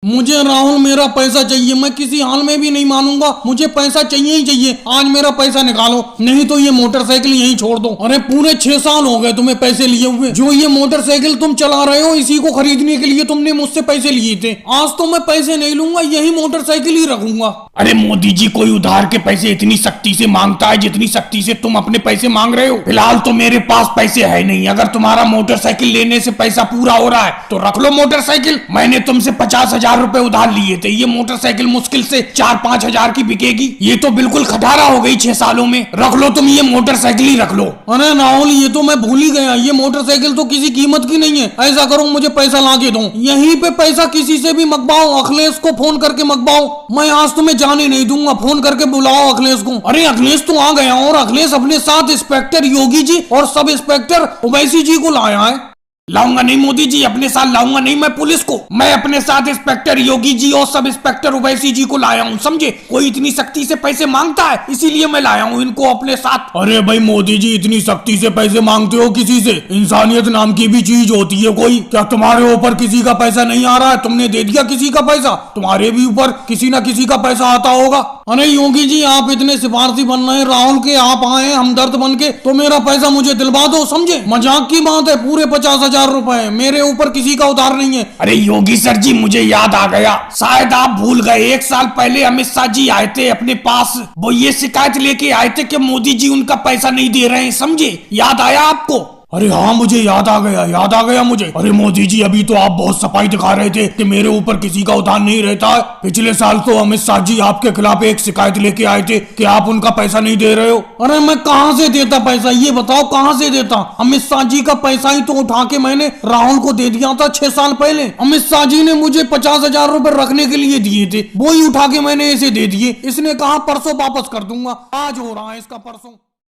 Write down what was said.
मुझे राहुल मेरा पैसा चाहिए, मैं किसी हाल में भी नहीं मानूंगा, मुझे पैसा चाहिए ही चाहिए। आज मेरा पैसा निकालो, नहीं तो ये मोटरसाइकिल यहीं छोड़ दो। अरे पूरे 6 साल हो गए तुम्हें पैसे लिए हुए। जो ये मोटरसाइकिल तुम चला रहे हो इसी को खरीदने के लिए तुमने मुझसे पैसे लिए थे। आज तो मैं पैसे नहीं लूंगा, यही मोटरसाइकिल ही रखूंगा। अरे मोदी जी, कोई उधार के पैसे इतनी सख्ती से मांगता है जितनी सख्ती से तुम अपने पैसे मांग रहे हो? फिलहाल तो मेरे पास पैसे है नहीं। अगर तुम्हारा मोटरसाइकिल लेने से पैसा पूरा हो रहा है तो रख लो मोटरसाइकिल। मैंने तुमसे 50,000 रुपए उधार लिए थे। ये मोटरसाइकिल मुश्किल से 4-5 हजार की बिकेगी। ये तो बिल्कुल खटारा हो गई 6 सालों में। रख लो तुम, ये मोटरसाइकिल ही रख लो। अरे राहुल, ये तो मैं भूल ही गया, ये मोटरसाइकिल तो किसी कीमत की नहीं है। ऐसा करो, मुझे पैसा ला के दो। यहीं पे पैसा किसी से भी मंगवाओ, अखिलेश को फोन करके मंगवाओ। मैं आज तुम्हें जाने नहीं दूंगा, फोन करके बुलाओ अखिलेश को। अरे अखिलेश तो आ गया, और अखिलेश अपने साथ इंस्पेक्टर योगी जी और सब इंस्पेक्टर ओवैसी जी को लाया है। लाऊंगा नहीं मोदी जी, अपने साथ लाऊंगा नहीं मैं पुलिस को। मैं अपने साथ इंस्पेक्टर योगी जी और सब इंस्पेक्टर ओवैसी जी को लाया हूँ, समझे? कोई इतनी सख्ती से पैसे मांगता है, इसीलिए मैं लाया हूँ इनको अपने साथ। अरे भाई मोदी जी, इतनी सख्ती से पैसे मांगते हो किसी से? इंसानियत नाम की भी चीज होती है कोई? क्या तुम्हारे ऊपर किसी का पैसा नहीं आ रहा है? तुमने दे दिया किसी का पैसा? तुम्हारे भी ऊपर किसी ना किसी का पैसा आता होगा। अरे योगी जी, आप इतने सिफारसी बन रहे हैं राहुल के, आप आए हमदर्द बन के, तो मेरा पैसा मुझे दिलवा दो, समझे? मजाक की बात है, पूरे 50,000 रुपए मेरे ऊपर किसी का उधार नहीं है। अरे योगी सर जी, मुझे याद आ गया, शायद आप भूल गए। 1 साल पहले अमित शाह जी आए थे अपने पास, वो ये शिकायत लेके आए थे कि मोदी जी उनका पैसा नहीं दे रहे हैं, समझे? याद आया आपको? अरे हाँ, मुझे याद आ गया मुझे। अरे मोदी जी, अभी तो आप बहुत सफाई दिखा रहे थे कि मेरे ऊपर किसी का उधार नहीं रहता है। पिछले साल तो अमित शाह जी आपके खिलाफ एक शिकायत लेके आए थे कि आप उनका पैसा नहीं दे रहे हो। अरे मैं कहाँ से देता पैसा, ये बताओ कहाँ से देता? अमित शाह जी का पैसा ही तो उठा के मैंने राहुल को दे दिया था 6 साल पहले। अमित शाह जी ने मुझे 50,000 रुपए रखने के लिए दिए थे, वो ही उठा के मैंने इसे दे दिए। इसने कहा परसों वापस कर दूंगा, आज हो रहा है इसका परसों।